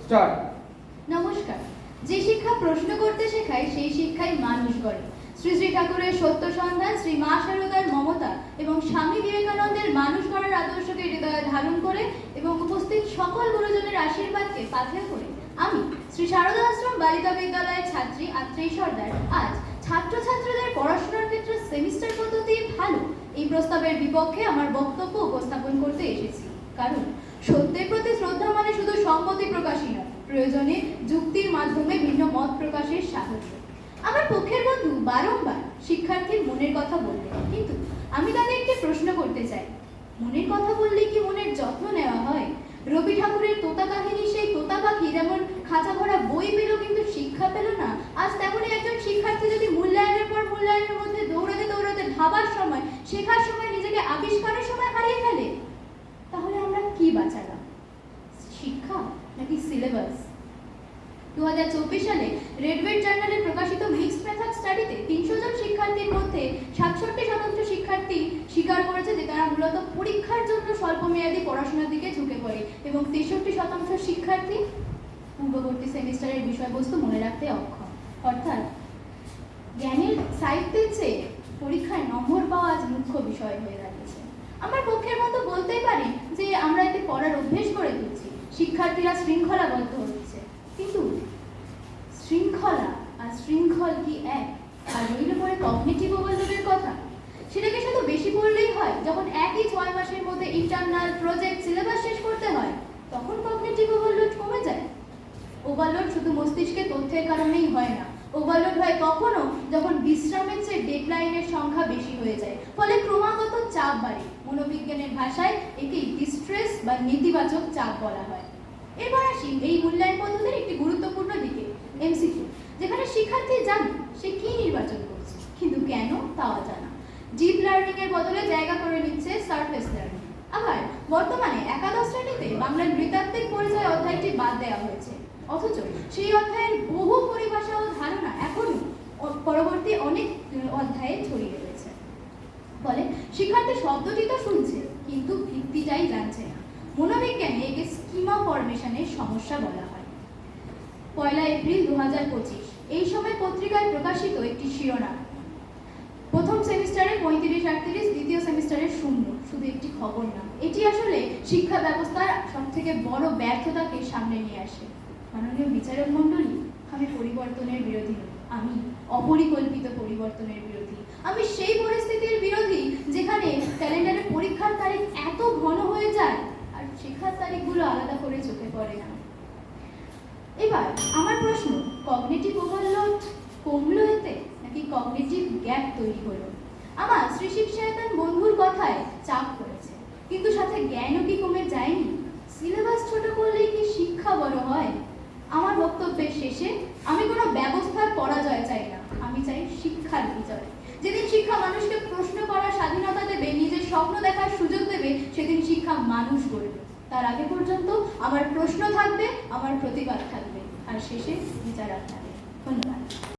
Start. নমস্কার। যে শিক্ষা প্রশ্ন করতে শেখায় সেই শিক্ষাই মানুষ গড়ে। শ্রী শ্রী ঠাকুরের সত্য সন্ধান, শ্রী মা শারদার মমতা এবং স্বামী বিবেকানন্দের মানুষ গড়ার আদর্শকে হৃদয়ে ধারণ করে এবং উপস্থিত সকল গুরুজনের আশীর্বাদকে পাথেয় করে আমি শ্রী শারদা আশ্রম বালিকা বিদ্যালয়ের ছাত্রী আত্রেয়ী সর্দার আজ ছাত্রছাত্রীদের পড়াশোনার ক্ষেত্রে সেমিস্টার পদ্ধতি ভালো এই প্রস্তাবের বিপক্ষে আমার বক্তব্য উপস্থাপন করতে এসেছি। কারণ সত্যের প্রতি শ্রদ্ধা মানে শুধু সম্মতি প্রকাশই নয়, প্রয়োজনে যুক্তির মাধ্যমে ভিন্ন মত প্রকাশের সাহস। আমার পক্ষের বন্ধু বারংবার শিক্ষার্থীর মনের কথা বললেন, কিন্তু আমি তাদের একটি প্রশ্ন করতে চাই। মনের কথা বললে কি মনের যত্ন নেওয়া হয়? রবি ঠাকুরের তোতা কাহিনী সেই তোতা পাখি যেমন খাঁচা ভরা বই পেল কিন্তু শিক্ষা পেল না, আজ তেমনই একজন শিক্ষার্থী যদি মূল্যায়নের পর মূল্যায়নের মধ্যে দৌড়াতে দৌড়াতে ভাবার সময়, শেখার সময়, নিজেকে আবিষ্কারের সময় হারিয়ে ফেলে, তাহলে আমরা কি বাঁচালাম? শিক্ষা নাকি সিলেবাস? 2024 সালে রেডওয়েট জার্নালে প্রকাশিত মিক্সড মেথড স্টাডিতে 300 জন শিক্ষার্থীর মধ্যে 67% শিক্ষার্থী স্বীকার করেছে যে তারা মূলত পরীক্ষার জন্য স্বল্পমেয়াদী পড়াশোনার দিকে ঝুঁকে পড়ে এবং 63% শিক্ষার্থী পূর্ববর্তী সেমিস্টারের বিষয়বস্তু মনে রাখতে অক্ষম। অর্থাৎ জ্ঞানের সাহিত্যের চেয়ে পরীক্ষায় নম্বর পাওয়া আজ মুখ্য বিষয় হয়ে দাঁড়িয়েছে। আমার পক্ষের মতো বলতেই পারি যে আমরা এতে পড়ার অভ্যেস করে তুলছি, শিক্ষার্থীরা শৃঙ্খলাবদ্ধ হচ্ছে, কিন্তু শৃঙ্খলা আর শৃঙ্খল কি এক? আর রইল পরে কগনিটিভ ওভারলোডের কথা, সেটাকে শুধু বেশি পড়লেই হয়? যখন একই 6 মাসের মধ্যে ইন্টারনাল, প্রজেক্ট, সিলেবাস শেষ করতে হয়, তখন কগনিটিভ ওভারলোড কমে যায়। ওভারলোড শুধু মস্তিষ্কে তথ্যের কারণেই হয় না, ওভারলোড হয় কখনো যখন বিশ্রামের চেয়ে ডেডলাইনের সংখ্যা বেশি হয়ে যায়, ফলে ক্রমাগত চাপ বাড়ে। মনোবিজ্ঞানের ভাষায় একে ডিস্ট্রেস বা নেতিবাচক চাপ বলা হয়। এবার আসি এই মূল্যায়ন পদ্ধতির একটি গুরুত্বপূর্ণ দিকে, এমসিকিউ, যেখানে শিক্ষার্থী জানে সে কি নির্বাচন করছে, কিন্তু কেন তা অজানা। ডিপ লার্নিং এর বদলে জায়গা করে নিচ্ছে সারফেস লার্নিং। আবার বর্তমানে একাদশ শ্রেণীতে বাংলার নৃতাত্ত্বিক পরিচয় অধ্যায়টি বাদ দেওয়া হয়েছে, অথচ সেই অধ্যায়ের বহু পরিভাষা ও ধারণা এখনো পরবর্তী অনেক অধ্যায়ে ছড়িয়ে রয়েছে। ফলে শিক্ষার্থী শব্দটি তো শুনছে কিন্তু ভিত্তিটাই জানছে না। মনোবিজ্ঞানে একে স্কিমা ফরমেশনের সমস্যা বলা হয়। 1 এপ্রিল 2025 এই সময় পত্রিকায় প্রকাশিত একটি শিরোনাম, প্রথম সেমিস্টারে 35-38, দ্বিতীয় সেমিস্টারে 0, শুধু একটি খবর না। এটি আসলে শিক্ষা ব্যবস্থার সবথেকে বড় ব্যর্থতাকে সামনে নিয়ে আসে। মাননীয় বিচারক মণ্ডলী, আমি পরিবর্তনের বিরোধী নই, আমি অপরিকল্পিত পরিবর্তনের বিরোধী। আমি সেই পরিস্থিতির বিরোধী যেখানে ক্যালেন্ডারে পরীক্ষার তারিখ এত ঘন হয়ে যায় আর শেখার তারিখগুলো আলাদা করে চোখে পড়ে না। এবার আমার প্রশ্ন, কগনিটিভ ওভারলোড কমলো এতে নাকি কগনিটিভ গ্যাপ তৈরি হলো? আমার শ্রী শিক্ষায়তন বন্ধুর কথায় চাপ পড়েছে, কিন্তু সাথে জ্ঞানও কি কমে যায়নি? সিলেবাস ছোট করলেই কি শিক্ষা বড় হয়? আমার বক্তব্যের শেষে আমি কোনো ব্যবস্থার পরাজয় চাই না, আমি চাই শিক্ষার বিজয়। যেদিন শিক্ষা মানুষকে প্রশ্ন করার স্বাধীনতা দেবে, নিজের স্বপ্ন দেখার সুযোগ দেবে, সেদিন শিক্ষা মানুষ গড়বে। তার আগে পর্যন্ত আমার প্রশ্ন থাকবে, আমার প্রতিবাদ থাকবে, আর শেষে বিচার থাকবে। ধন্যবাদ।